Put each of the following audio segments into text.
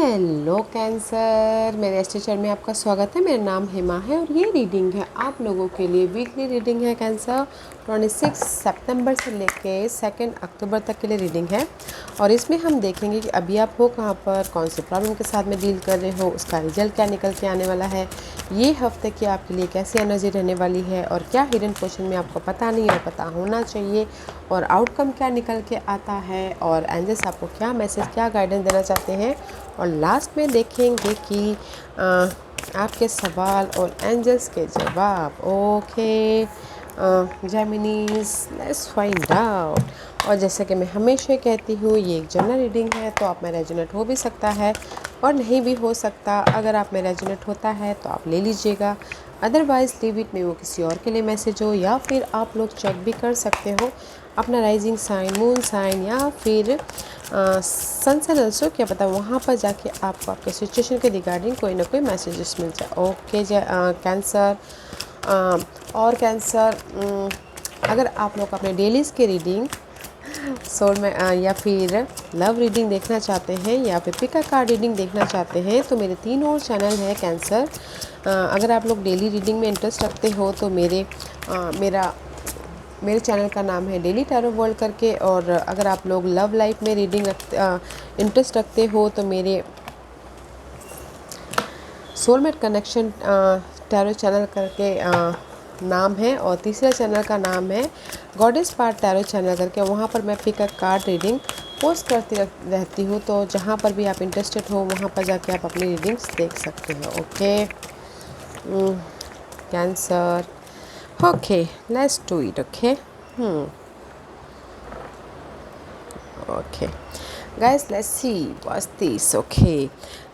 Hello cancer, मेरे stretcher में आपका स्वागत है। मेरा नाम हेमा है और ये रीडिंग है आप लोगों के लिए। वीकली रीडिंग है कैंसर, 26 सितंबर से लेके 2 अक्टूबर तक के लिए रीडिंग है। और इसमें हम देखेंगे कि अभी आप हो कहाँ पर, कौन से प्रॉब्लम के साथ में डील कर रहे हो, उसका रिजल्ट क्या निकल के आने वाला है, ये हफ्ते की आपके लिए कैसी एनर्जी रहने वाली है, और क्या हिडन पोर्शन में आपको पता नहीं और पता होना चाहिए, और आउटकम क्या निकल के आता है, और एंजल्स आपको क्या मैसेज, क्या गाइडेंस देना चाहते हैं। और लास्ट में देखेंगे कि आपके सवाल और एंजल्स के जवाब। Okay Geminis, let's find out. और जैसे कि मैं हमेशा कहती हूँ, ये एक जनरल रीडिंग है, तो आप में रेजोनेट हो भी सकता है और नहीं भी हो सकता। अगर आप में रेजोनेट होता है तो आप ले लीजिएगा, अदरवाइज़ लीव इट में वो किसी और के लिए मैसेज हो, या फिर आप लोग चेक भी कर सकते हो अपना राइजिंग साइन, मून साइन, या फिर सन साइन ऑल्सो, क्या पता वहाँ पर जाके आपको आपके सिचुएशन के रिगार्डिंग कोई ना कोई मैसेजेस मिल जाए। Okay cancer. और कैंसर, अगर आप लोग अपने डेलीज़ की रीडिंग सोल में या फिर लव रीडिंग देखना चाहते हैं, या फिर पिक अ कार्ड रीडिंग देखना चाहते हैं, तो मेरे 3 और चैनल है कैंसर। अगर आप लोग डेली रीडिंग में इंटरेस्ट रखते हो तो मेरे चैनल का नाम है डेली टैरो वर्ल्ड करके। और अगर आप लोग लव लाइफ में रीडिंग इंटरेस्ट रखते हो तो मेरे सोलमेट कनेक्शन टैरो चैनल करके नाम है। और तीसरा चैनल का नाम है गॉडेस पार्ट टैरो चैनल करके। वहाँ पर मैं pick a card reading post करती रहती हूँ, तो जहाँ पर भी आप इंटरेस्टेड हो वहाँ पर जाके आप अपनी रीडिंग्स देख सकते हो। Okay cancer, okay let's do it. Okay guys, let's see what's this. Okay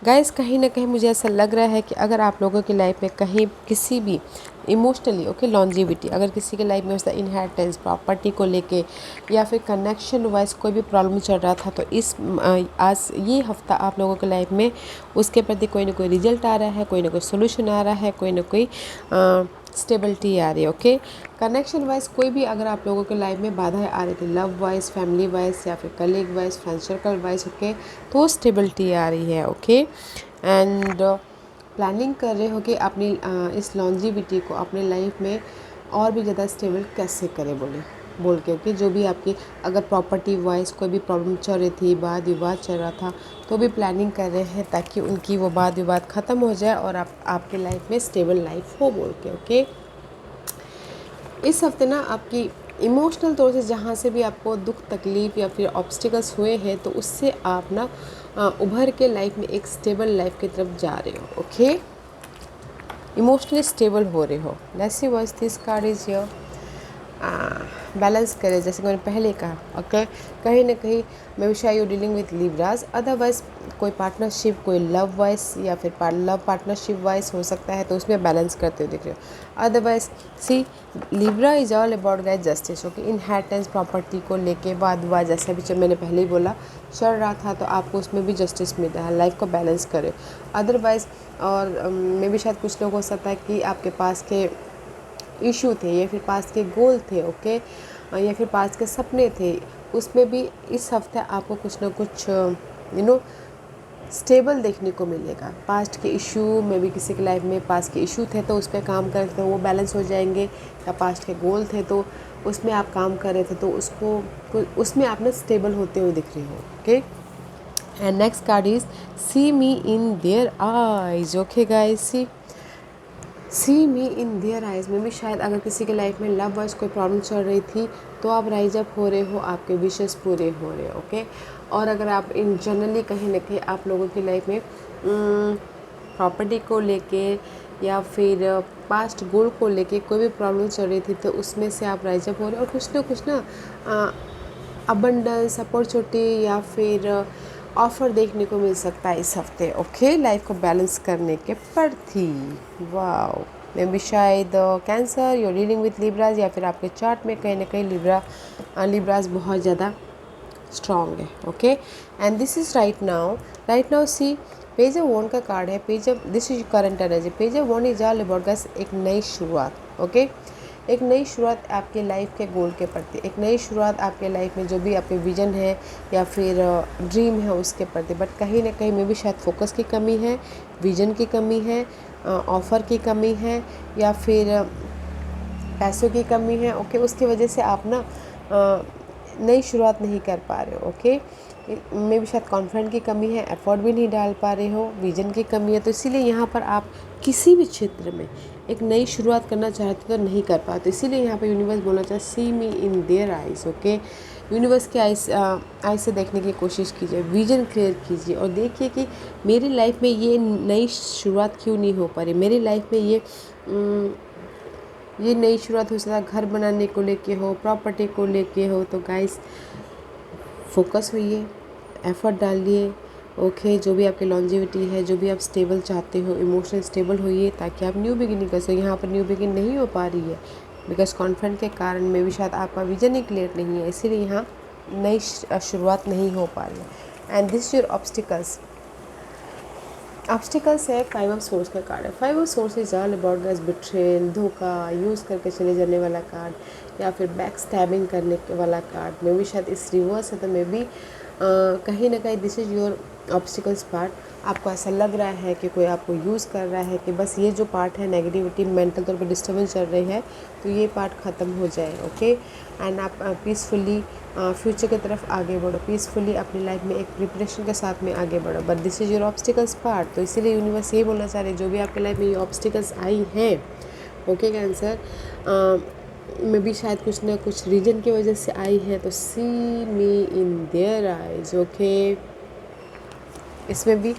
guys, कहीं ना कहीं मुझे ऐसा लग रहा है कि अगर आप लोगों की लाइफ में कहीं किसी भी इमोशनली लॉन्जिविटी, अगर किसी के लाइफ में उसका इनहेरिटेंस, प्रॉपर्टी को लेके, या फिर कनेक्शन वाइज कोई भी प्रॉब्लम चल रहा था, तो आज ये हफ्ता आप लोगों के लाइफ में उसके प्रति कोई ना कोई रिजल्ट आ रहा है, कोई ना कोई सोल्यूशन आ रहा है, कोई ना कोई स्टेबिलिटी आ रही है। ओके कनेक्शन वाइज कोई भी अगर आप लोगों के लाइफ में बाधाएं आ रही थी, लव वाइज, फैमिली वाइज, या फिर colleague wise, friend circle wise, okay, तो स्टेबिलिटी आ रही है। ओके एंड प्लानिंग कर रहे हो कि अपनी इस लॉन्जिविटी को अपने लाइफ में और भी ज़्यादा स्टेबल कैसे करें बोल के। ओके जो भी आपकी अगर प्रॉपर्टी वाइज कोई भी प्रॉब्लम चल रही थी, वाद विवाद चल रहा था, तो भी प्लानिंग कर रहे हैं ताकि उनकी वो वाद विवाद ख़त्म हो जाए और आपके लाइफ में स्टेबल लाइफ हो बोल के। ओके इस हफ्ते ना आपकी इमोशनल तौर से जहाँ से भी आपको दुख तकलीफ़ या फिर ऑब्स्टिकल्स हुए हैं, तो उससे आप ना उभर के लाइफ में एक स्टेबल लाइफ की तरफ जा रहे हो। ओके इमोशनली स्टेबल हो रहे हो। Let's see what this card is here. Balance करें, जैसे कि मैंने पहले कहा। ओके कहीं ना कहीं मे बी शायद यू डीलिंग विद लिब्राज, अदरवाइज कोई पार्टनरशिप, कोई लव वाइज या फिर लव पार्टनरशिप वाइज हो सकता है, तो उसमें बैलेंस करते हुए दिख रहे हो। Otherwise see Libra is all about guys justice. Okay inheritance, property को लेके वाद विवाद, जैसे भी जब मैंने पहले ही बोला चल रहा था, तो आपको उसमें भी जस्टिस मिल रहा है। लाइफ को बैलेंस करें। अदरवाइज और मे बी शायद कुछ लोग हो सकता है कि आपके पास के इशू थे, या फिर पास के गोल थे, ओके, या फिर पास के सपने थे, उसमें भी इस हफ्ते आपको कुछ ना कुछ स्टेबल देखने को मिलेगा। पास्ट के इशू में भी, किसी के लाइफ में पास्ट के इशू थे तो उस पर काम कर रहे थे, वो बैलेंस हो जाएंगे, या पास्ट के गोल थे तो उसमें आप काम कर रहे थे, तो उसमें आप ना स्टेबल होते हुए दिख रहे हो। Okay and next card is see me in their eyes. Okay guys, see me in their eyes में भी शायद अगर किसी के लाइफ में लव वाइज कोई प्रॉब्लम चल रही थी, तो आप राइज अप हो रहे हो, आपके विशेस पूरे हो रहे हो। ओके और अगर आप इन जनरली कहीं ना कहीं आप लोगों की लाइफ में प्रॉपर्टी को लेके या फिर पास्ट गोल को लेके कोई भी प्रॉब्लम चल रही थी, तो उसमें से आप राइज अप हो रहे हो, और कुछ ना अबंडेंस, अपॉर्चुनिटी या फिर ऑफ़र देखने को मिल सकता है इस हफ्ते। ओके लाइफ को बैलेंस करने के प्रति। वाओ मे बी शायद कैंसर योर डीलिंग विथ लिब्राज, या फिर आपके चार्ट में कहीं ना कहीं लिब्राज बहुत ज़्यादा स्ट्रॉन्ग है। Okay and this is right now see page of one का कार्ड है। Page of this is current energy. Page of one is all about guys एक नई शुरुआत। ओके एक नई शुरुआत आपके लाइफ के गोल के प्रति, एक नई शुरुआत आपके लाइफ में जो भी आपके विजन है या फिर ड्रीम है उसके प्रति। बट कहीं ना कहीं में भी शायद फोकस की कमी है, विजन की कमी है, ऑफ़र की कमी है, या फिर पैसों की कमी है। ओके, उसकी वजह से आप ना नई शुरुआत नहीं कर पा रहे हो। ओके, में भी शायद कॉन्फिडेंट की कमी है, एफर्ट भी नहीं डाल पा रहे हो, विजन की कमी है। तो इसीलिए यहाँ पर आप किसी भी क्षेत्र में एक नई शुरुआत करना चाहते तो नहीं कर पाते। इसीलिए यहाँ पर यूनिवर्स बोलना चाहे see me in their eyes. Okay, universe के आइज से देखने की कोशिश कीजिए, विजन क्लियर कीजिए और देखिए कि मेरी लाइफ में ये नई शुरुआत क्यों नहीं हो पा रही। मेरी लाइफ में ये नई शुरुआत हो सकता है घर बनाने को लेके हो, प्रॉपर्टी को लेके हो। तो गाइस फोकस होइए, एफर्ट डालिए। ओके, जो भी आपकी लॉन्जेविटी है, जो भी आप स्टेबल चाहते हो, इमोशनल स्टेबल होइए ताकि आप न्यू बिगिनिंग कर सको। यहाँ पर न्यू बिगिनिंग नहीं हो पा रही है बिकॉज कॉन्फिडेंट के कारण में भी शायद आपका विजन ही क्लियर नहीं है, इसीलिए यहाँ नई शुरुआत नहीं हो पा रही है। एंड दिस योर ऑब्स्टिकल्स है 5 ऑफ सोर्स का कार्ड है। 5 of source is all about gas betrayal, धोखा, यूज़ करके चले जाने वाला कार्ड या फिर बैक स्टैबिंग करने वाला कार्ड। मे भी शायद इस रिवर्स है, तो मे भी कहीं ना कहीं this is your obstacles part. आपको ऐसा लग रहा है कि कोई आपको यूज़ कर रहा है कि बस ये जो पार्ट है नेगेटिविटी, मेंटल तौर पर डिस्टर्बेंस चल रही है, तो ये पार्ट ख़त्म हो जाए। ओके, एंड आप पीसफुली फ्यूचर की तरफ आगे बढ़ो, पीसफुली अपनी लाइफ में एक प्रिपरेशन के साथ में आगे बढ़ो। But this is your obstacles part. तो इसीलिए यूनिवर्स ये बोलना चाह रहे हैं, जो भी आपके लाइफ में ये ऑब्स्टिकल्स आई हैं, ओके कैंसर, में भी शायद कुछ ना कुछ रीजन की वजह से आई है, तो सी me in their eyes. Okay, इसमें भी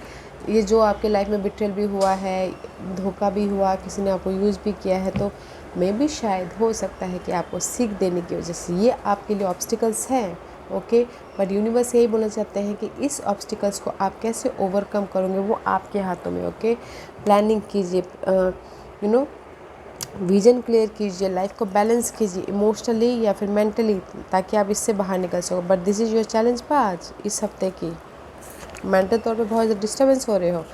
ये जो आपके लाइफ में बिट्रेल भी हुआ है, धोखा भी हुआ, किसी ने आपको यूज़ भी किया है, तो मे भी शायद हो सकता है कि आपको सीख देने की वजह से ये आपके लिए ऑब्स्टिकल्स हैं। ओके, बट यूनिवर्स यही बोलना चाहते हैं कि इस ऑब्स्टिकल्स को आप कैसे ओवरकम करोगे वो आपके हाथों में। ओके, प्लानिंग कीजिए, विजन क्लियर कीजिए, लाइफ को बैलेंस कीजिए इमोशनली या फिर मेंटली, ताकि आप इससे बाहर निकल सको। But this is your challenge part इस हफ्ते की। मेंटल तौर पे बहुत ज़्यादा डिस्टर्बेंस हो रहे हो,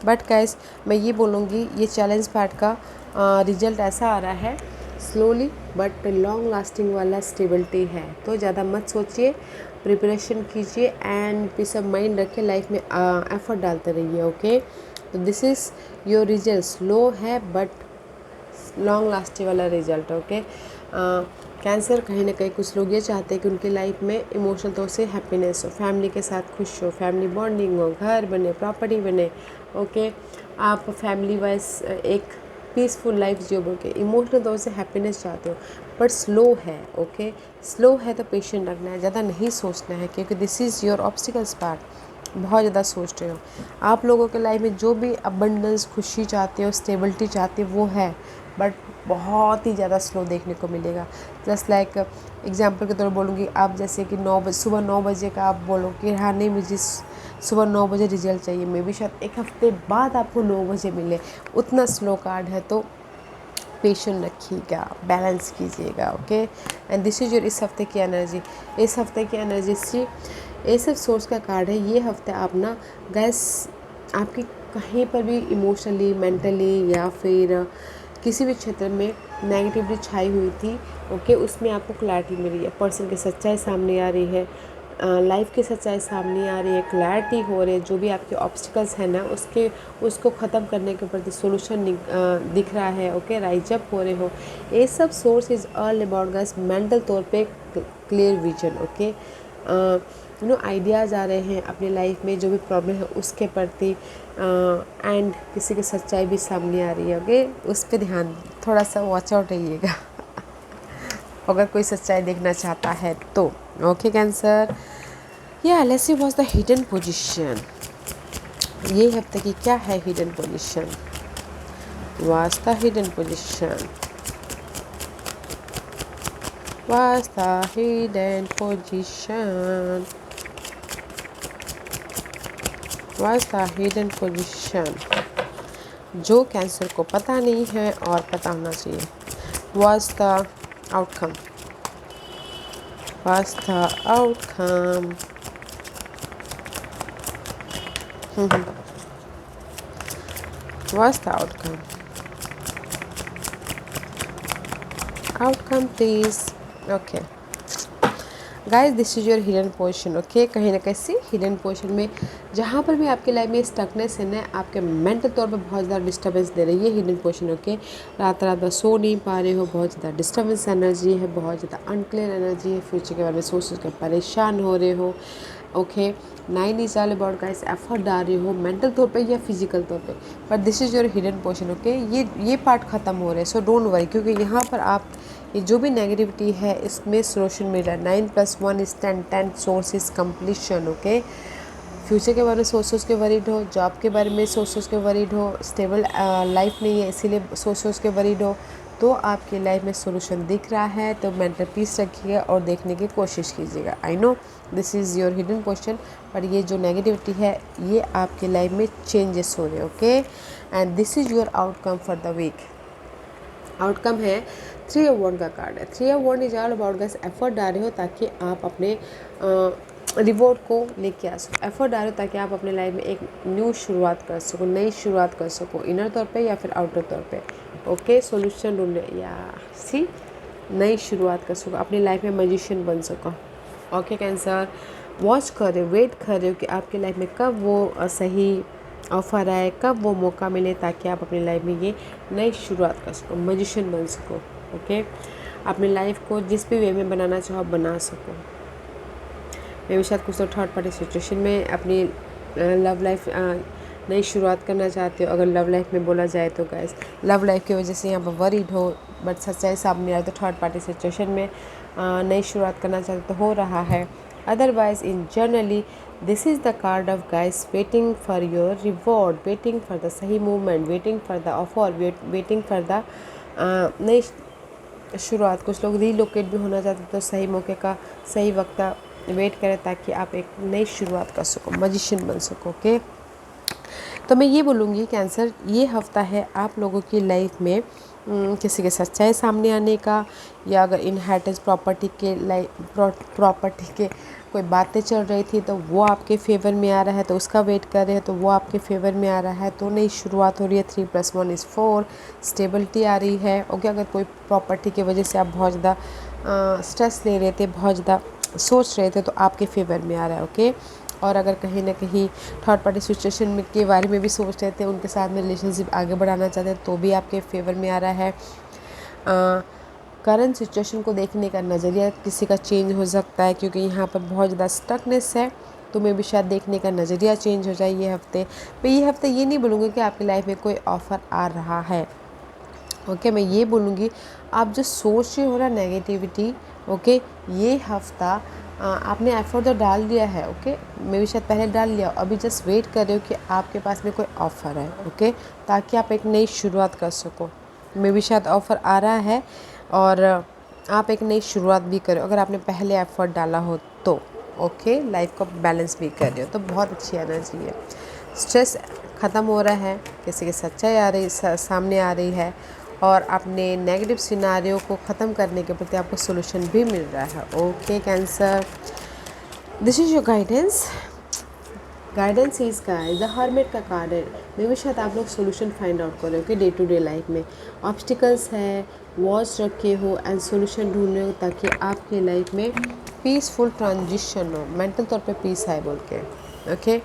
बट गाइस मैं ये बोलूँगी ये चैलेंज पार्ट का रिजल्ट ऐसा आ रहा है, स्लोली बट लॉन्ग लास्टिंग वाला स्टेबिलिटी है। तो ज़्यादा मत सोचिए, प्रिपरेशन कीजिए एंड पीस ऑफ माइंड रखिए, लाइफ में एफर्ट डालते रहिए। ओके, तो this is your result, slow है बट लॉन्ग लास्टिंग वाला रिजल्ट। ओके, कैंसर कहीं ना कहीं कुछ लोग ये चाहते हैं कि उनकी लाइफ में इमोशनल तौर से हैप्पीनेस हो, फैमिली के साथ खुश हो, फैमिली बॉन्डिंग हो, घर बने, प्रॉपर्टी बने। ओके, आप फैमिली वाइज एक पीसफुल लाइफ जियो, बोल के इमोशनल तौर से हैप्पीनेस चाहते हो, बट स्लो है। ओके, स्लो है तो पेशेंट रखना है, ज़्यादा नहीं सोचना है, क्योंकि this is your obstacles part. बहुत ज़्यादा सोच रहे हो आप। लोगों के लाइफ में जो भी अबंडेंस, खुशी चाहते हो, स्टेबिलिटी चाहते हो, वो है, बट बहुत ही ज़्यादा स्लो देखने को मिलेगा। जस्ट लाइक एग्जांपल के तौर बोलूँगी, आप जैसे कि सुबह 9 बजे का आप बोलो कि हाँ नहीं मुझे सुबह 9 बजे रिजल्ट चाहिए, मे बी शायद एक हफ्ते बाद आपको 9 बजे मिले, उतना स्लो कार्ड है। तो पेशेंट रखिएगा, बैलेंस कीजिएगा। Okay, and this is your इस हफ्ते की एनर्जी। इस हफ्ते की energy C S F source का कार्ड है। ये हफ्ते आप ना गैस आपकी कहीं पर भी इमोशनली, मेंटली या फिर किसी भी क्षेत्र में नेगेटिविटी छाई हुई थी, ओके, उसमें आपको क्लैरिटी मिल रही है, पर्सन की सच्चाई सामने आ रही है, लाइफ की सच्चाई सामने आ रही है, क्लैरिटी हो रही है। जो भी आपके ऑब्स्टिकल्स हैं ना उसको ख़त्म करने के प्रति सोल्यूशन दिख रहा है। ओके, राइज अप हो रहे हो। ये सब source is all about gas mental तौर पे क्लियर विजन। ओके, आइडियाज़ आ रहे हैं अपनी लाइफ में, जो भी प्रॉब्लम है उसके प्रति, एंड किसी की सच्चाई भी सामने आ रही है। ओके, उस पर ध्यान थोड़ा सा वॉच आउट रहिएगा अगर कोई सच्चाई देखना चाहता है तो। ओके कैंसर, या let's see what's the hidden position. ये हफ्ते की क्या है hidden position? What's the hidden position? What's the hidden position? What's the hidden position? जो कैंसर को पता नहीं है और पता होना चाहिए। What's the outcome? What's the outcome? What's the outcome? Outcome please. Okay guys, this is your hidden position. Okay, कहीं ना कहीं हिडन पोजीशन में जहाँ पर भी आपकी लाइफ में स्टकनेस है ना, आपके मेंटल तौर पर बहुत ज़्यादा डिस्टर्बेंस दे रही है हिडन पोजीशन। ओके, रात रात भर सो नहीं पा रहे हो, बहुत ज़्यादा डिस्टर्बेंस एनर्जी है, बहुत ज़्यादा अनक्लियर एनर्जी है, फ्यूचर के बारे में सोच कर परेशान हो रहे हो। Okay, 9 is all about guys effort डाल रहे हो मेंटल तौर पे या फिजिकल तौर पे, but this is your hidden portion. Okay, ये पार्ट ख़त्म हो रहा है, सो डोंट वरी, क्योंकि यहाँ पर आप ये जो भी नेगेटिविटी है इसमें सोल्यूशन मिल रहा है। 9 + 1 = 10, 10 source is completion. Okay, future के बारे में सोच के वरीड हो, जॉब के बारे में सोच के वरीड हो, स्टेबल लाइफ नहीं है इसीलिए सोच के वरीड हो, तो आपकी लाइफ में सोल्यूशन दिख रहा है, तो मेंटल पीस रखिएगा और देखने की कोशिश कीजिएगा। I know this is your hidden question, पर ये जो नेगेटिविटी है ये आपकी लाइफ में चेंजेस हो रहे हैं। Okay, and this is your outcome for the week. Outcome है 3 ऑफ वॉन्ड का कार्ड है। 3 of wand is all about guys effort डाल रहे हो ताकि आप अपने रिवॉर्ड को लेके आ सको, एफर्ट डालो ताकि आप अपने लाइफ में एक न्यू शुरुआत कर सको, नई शुरुआत कर सको, इनर तौर पे या फिर आउटर तौर पे। ओके, सॉल्यूशन ढूंढने या सी नई शुरुआत कर सको, अपनी लाइफ में मैजिशियन बन सको। ओके कैंसर, वॉच कर रहे हो, वेट कर रहे हो कि आपकी लाइफ में कब वो सही ऑफर आए, कब वो मौका मिले ताकि आप अपनी लाइफ में ये नई शुरुआत कर सको, मैजिशियन बन सको। ओके, अपनी लाइफ को जिस भी वे में बनाना चाहो बना सको। मे भी शायद कुछ तो थर्ड पार्टी सिचुएशन में अपनी लव लाइफ नई शुरुआत करना चाहते हो। अगर लव लाइफ में बोला जाए तो गाइस लव लाइफ की वजह से यहाँ पर वरीड हो, बट सच्चाई सामने आए तो थर्ड पार्टी सिचुएशन में नई शुरुआत करना चाहते तो हो रहा है। Otherwise in generally this is the card of guys waiting for your reward, waiting for the सही movement, waiting for the offer, waiting for the नई शुरुआत। कुछ लोग रीलोकेट भी होना चाहते तो सही मौके का सही वक्त वेट करें ताकि आप एक नई शुरुआत कर सको, मैजिशियन बन सको। ओके, तो मैं ये बोलूँगी कैंसर, ये हफ्ता है आप लोगों की लाइफ में किसी के सच्चाई सामने आने का, या अगर इनहेरिटेंस प्रॉपर्टी के कोई बातें चल रही थी तो वो आपके फेवर में आ रहा है, तो उसका वेट कर रहे हैं तो वो आपके फेवर में आ रहा है, तो नई शुरुआत हो रही है। 3 + 1 = 4, स्टेबिलिटी आ रही है। ओके, अगर कोई प्रॉपर्टी की वजह से आप बहुत ज़्यादा स्ट्रेस ले रहे थे, बहुत ज़्यादा सोच रहे थे, तो आपके फेवर में आ रहा है। ओके, और अगर कहीं ना कहीं थर्ड पार्टी सिचुएशन में के बारे में भी सोच रहे थे, उनके साथ में रिलेशनशिप आगे बढ़ाना चाहते हैं, तो भी आपके फेवर में आ रहा है। करंट सिचुएशन को देखने का नज़रिया किसी का चेंज हो सकता है, क्योंकि यहाँ पर बहुत ज़्यादा स्टकनेस है, तो मैं भी शायद देखने का नज़रिया चेंज हो जाए ये हफ्ते। मैं ये हफ्ते ये नहीं बोलूँगी कि आपकी लाइफ में कोई ऑफ़र आ रहा है। ओके, मैं ये बोलूँगी आप जो सोच रहे हो ना नेगेटिविटी, ओके, ये हफ्ता आपने एफर्ट तो डाल दिया है। ओके, मैं भी शायद पहले डाल लिया, अभी जस्ट वेट कर रहे हो कि आपके पास में कोई ऑफ़र है। ओके, ताकि आप एक नई शुरुआत कर सको। मैं भी शायद ऑफ़र आ रहा है और आप एक नई शुरुआत भी करो अगर आपने पहले एफर्ट डाला हो तो। ओके, लाइफ को बैलेंस भी कर रहे हो तो बहुत अच्छी एनर्जी है। स्ट्रेस ख़त्म हो रहा है, किसी की सच्चाई आ रही सामने आ रही है, और अपने नेगेटिव सिनारियों को ख़त्म करने के प्रति आपको सोल्यूशन भी मिल रहा है। Okay cancer, this is your guidance is guys the hermit का कार्ड है। मे भी शायद आप लोग सोल्यूशन फाइंड आउट कर रहे हो कि डे टू डे लाइफ में ऑब्स्टिकल्स है, वॉच रखे हो एंड सोल्यूशन ढूंढ रहे हो ताकि आपकी लाइफ में पीसफुल ट्रांजिशन हो, मेंटल तौर पे पीस है बोल के। ओके,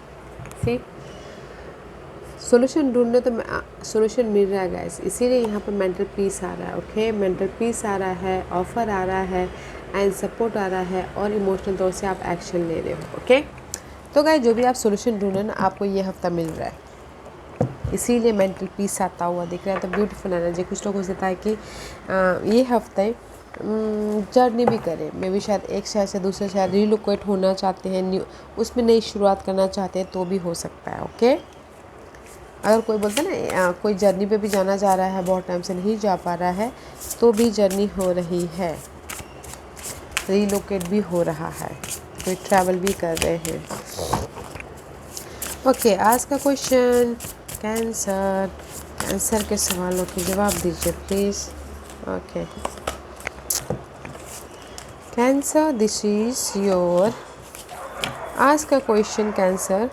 सी सोल्यूशन ढूंढने तो सोल्यूशन मिल रहा है गाइस, इसीलिए यहाँ पर मेंटल पीस आ रहा है। ओके, मेंटल पीस आ रहा है, ऑफ़र आ रहा है एंड सपोर्ट आ रहा है, और इमोशनल तौर से आप एक्शन ले रहे हो। ओके, तो गाइस जो भी आप सोल्यूशन ढूंढे ना आपको ये हफ्ता मिल रहा है, इसीलिए मेंटल पीस आता हुआ दिख रहा है। तो ब्यूटीफुल एनर्जी कुछ लोगों से था कि ये हफ्ते जर्नी भी करें। मैं भी शायद एक शहर से दूसरे शहर रिलोकेट होना चाहते हैं, न्यू उसमें नई शुरुआत करना चाहते हैं, तो भी हो सकता है। ओके, अगर कोई बोलता है ना कोई जर्नी पे भी जाना चाह रहा है, बहुत टाइम से नहीं जा पा रहा है, तो भी जर्नी हो रही है, रीलोकेट भी हो रहा है, कोई ट्रैवल भी कर रहे हैं। ओके, आज का क्वेश्चन कैंसर के सवालों के जवाब दीजिए please. Okay cancer, this is your आज का क्वेश्चन कैंसर।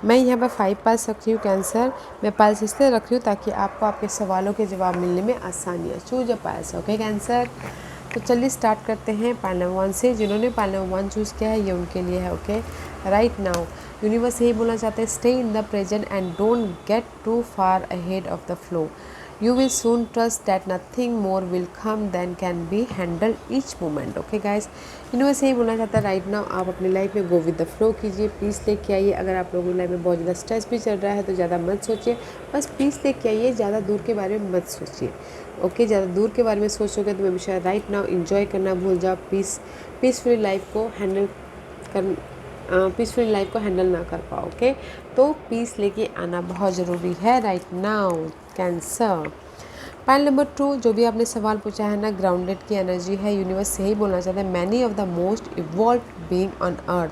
मैं यहाँ पर 5 पास रख रही हूँ कैंसर। मैं पास इसलिए रख रही हूँ ताकि आपको आपके सवालों के जवाब मिलने में आसानी है। Choose a pass, okay cancer. तो चलिए स्टार्ट करते हैं पाइल नंबर 1 से। जिन्होंने पाइल नंबर 1 चूज़ किया है ये उनके लिए है, ओके। राइट नाउ यूनिवर्स यही बोलना चाहते हैं, stay in the present and don't get too far ahead of the flow. You will soon trust that nothing more will come than can be handled each moment. Okay guys, universe यही बोलना चाहता है right now आप अपनी life में go with the flow कीजिए, piece लेके आइए। अगर आप लोगों की लाइफ में बहुत ज़्यादा स्ट्रेस भी चल रहा है तो ज़्यादा मत सोचिए, बस पीस लेके आइए, ज़्यादा दूर के बारे में मत सोचिए। ओके ज़्यादा दूर के बारे में सोचोगे तो मैं शायद राइट नाउ इंजॉय करना भूल जाओ, पीसफुली लाइफ को हैंडल कर पीसफुल लाइफ को हैंडल ना कर पाओ। ओके तो पीस लेके आना बहुत ज़रूरी है right now cancer. Pile number 2 जो भी आपने सवाल पूछा है ना, ग्राउंडेड की एनर्जी है। यूनिवर्स यही बोलना चाहता है, many of the most evolve being on earth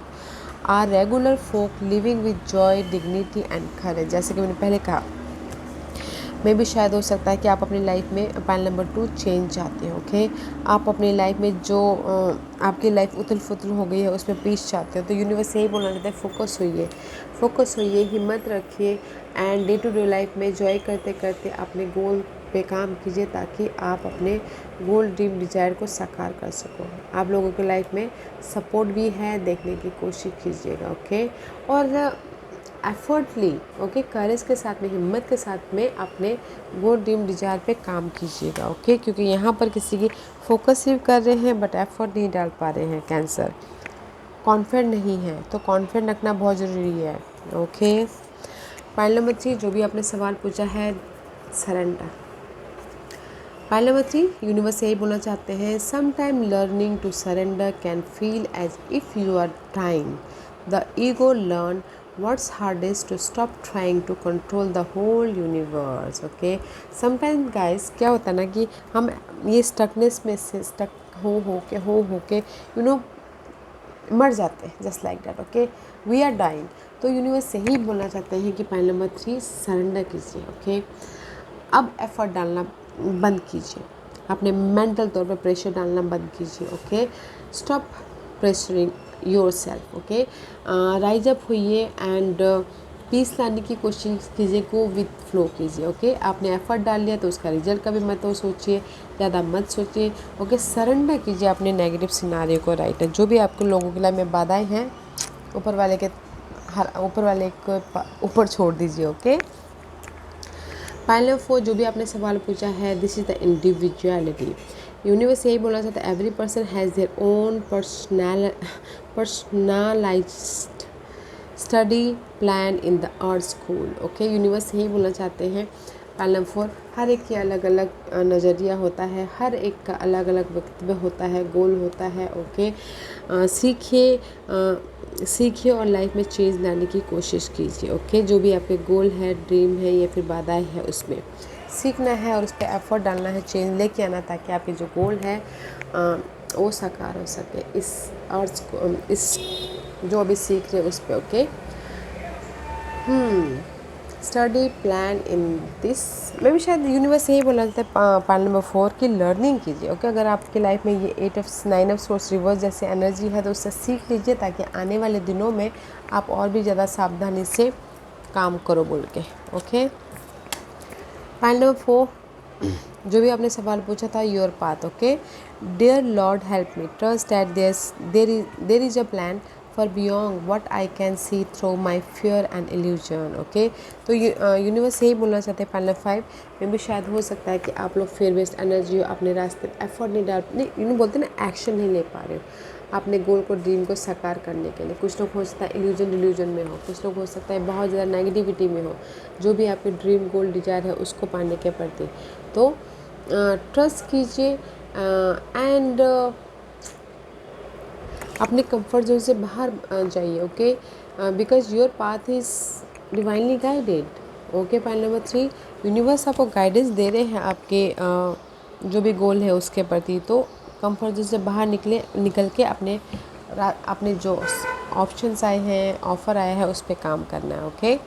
are regular folk living with joy dignity and courage. जैसे कि मैंने पहले कहा, मे भी शायद हो सकता है कि आप अपनी लाइफ में पाइल नंबर 2 चेंज चाहते हो। ओके आप अपनी लाइफ में जो आपकी लाइफ उथल फुथल हो गई है उसमें पीस चाहते हो, तो यूनिवर्स यही बोलना चाहता है, फोकस होइए, हिम्मत रखिए and day to day life में जॉय करते करते अपने गोल पे काम कीजिए ताकि आप अपने गोल ड्रीम डिजायर को साकार कर सको। आप लोगों की लाइफ में सपोर्ट भी है, देखने की कोशिश कीजिएगा। ओके और एफर्टली, ओके करेज के साथ में, हिम्मत के साथ में अपने गोल ड्रीम डिजायर पे काम कीजिएगा। ओके क्योंकि यहाँ पर किसी की फोकस सिर्फ कर रहे हैं बट एफर्ट नहीं डाल पा रहे हैं कैंसर, कॉन्फिडेंट नहीं है, तो कॉन्फिडेंट रखना बहुत ज़रूरी है। ओके पाइल नंबर 3 जो भी आपने सवाल पूछा है, सरेंडर। पाइल नंबर 3 यूनिवर्स यही बोलना चाहते हैं, some time learning to surrender can feel as if you are trying the ego learn what's hardest to stop trying to control the whole universe. okay sometimes guys क्या होता है ना कि हम ये स्टकनेस में से स्टक हो के यू नो मर जाते हैं, just like that. Okay we are dying. तो यूनिवर्स यही बोलना चाहते हैं कि पाइल नंबर 3 सरेंडर कीजिए। ओके अब एफर्ट डालना बंद कीजिए, अपने मेंटल तौर पे प्रेशर डालना बंद कीजिए। Okay stop pressuring your self. Okay rise up होइए एंड पीस लाने की कोशिश कीजिए, गो विथ फ्लो कीजिए। ओके आपने एफर्ट डाल लिया तो उसका रिजल्ट का भी मत सोचिए, ज़्यादा मत सोचिए। ओके सरेंडर कीजिए अपने नेगेटिव सिनारियो को। राइट है जो भी आपको लोगों के लाइफ में बाधाएं हैं ऊपर वाले के ऊपर छोड़ दीजिए। ओके पाइल नंबर 4 जो भी आपने सवाल पूछा है, this is the individuality. Universe यही बोलना चाहता है, every person has their own personalised study plan in the earth school. Okay universe यही बोलना चाहते हैं, पाइल नंबर 4 हर एक की अलग अलग नज़रिया होता है, हर एक का अलग अलग वक्तव्य होता है, गोल होता है। ओके सीखिए और लाइफ में चेंज लाने की कोशिश कीजिए। ओके जो भी आपके गोल है, ड्रीम है या फिर बाधाएं है, उसमें सीखना है और उस पर एफर्ट डालना है, चेंज लेके आना ताकि आपके जो गोल है वो साकार हो सके इस अर्थ को, इस जो अभी सीख रहे हैं उस पर। Okay study plan in this, मैं भी शायद यूनिवर्स यही बोलना चाहता है पाइल नंबर 4 की लर्निंग कीजिए। ओके अगर आपकी लाइफ में ये 8 ऑफ 9 ऑफ सोर्स रिवर्स जैसे एनर्जी है तो उससे सीख लीजिए ताकि आने वाले दिनों में आप और भी ज़्यादा सावधानी से काम करो बोल के। ओके पाइल नंबर 4 जो भी आपने सवाल पूछा था, your path. Okay dear lord help me trust that there is a plan for beyond what I can see through my fear and illusion. Okay तो यूनिवर्स यही बोलना चाहते हैं पाइल नंबर 5 में भी शायद हो सकता है कि आप लोग फेयर बेस्ड एनर्जी हो, अपने रास्ते में एफर्ट नहीं डाल, नहीं बोलते ना, एक्शन नहीं ले पा रहे हो अपने गोल को, ड्रीम को साकार करने के लिए। कुछ लोग हो सकता है इल्यूजन में हो, कुछ लोग हो सकता है बहुत ज़्यादा नेगेटिविटी में हो, जो भी आपके ड्रीम गोल डिजायर है उसको पाने के प्रति। तो ट्रस्ट कीजिए एंड अपने कंफर्ट जोन से बाहर जाइए। Okay because your path is divinely guided. Okay pile number 3 universe आपको गाइडेंस दे रहे हैं आपके जो भी गोल है उसके प्रति। तो कंफर्ट जोन से बाहर निकल के अपने जो ऑप्शंस आए हैं, ऑफ़र आया है, उस पर काम करना है। ओके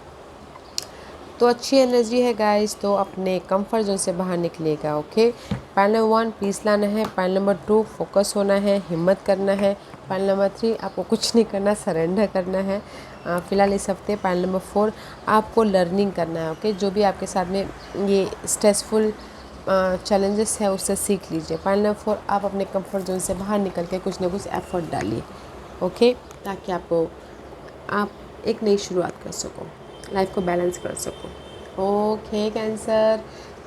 तो अच्छी एनर्जी है गाइस, तो अपने कंफर्ट जोन से बाहर निकलेगा। ओके पाइल नंबर 1 पीस लाना है, पाइल नंबर 2 फोकस होना है, हिम्मत करना है, पाइल नंबर 3 आपको कुछ नहीं करना, सरेंडर करना है। फ़िलहाल इस हफ्ते पैनल नंबर 4 आपको लर्निंग करना है। ओके, जो भी आपके साथ में ये स्ट्रेसफुल चैलेंजेस है उससे सीख लीजिए। पैनल नंबर 4 आप अपने कंफर्ट जोन से बाहर निकल के कुछ ना कुछ एफर्ट डालिए। ओके, ताकि आप एक नई शुरुआत कर सको, लाइफ को बैलेंस कर सको। ओके कैंसर,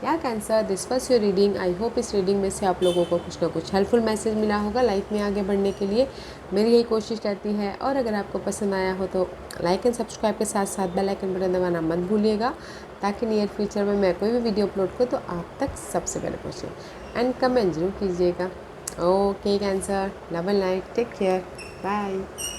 या cancer, this was your reading. I hope इस रीडिंग में से आप लोगों को कुछ ना कुछ हेल्पफुल मैसेज मिला होगा लाइफ में आगे बढ़ने के लिए। मेरी यही कोशिश रहती है। और अगर आपको पसंद आया हो तो लाइक एंड सब्सक्राइब के साथ साथ बेल आइकन बटन दबाना मत भूलिएगा, ताकि नियर फ्यूचर में मैं कोई भी वीडियो अपलोड करूँ तो आप तक सबसे पहले पहुँचे। एंड कमेंट जरूर कीजिएगा। Okay cancer, love and light, take care, bye.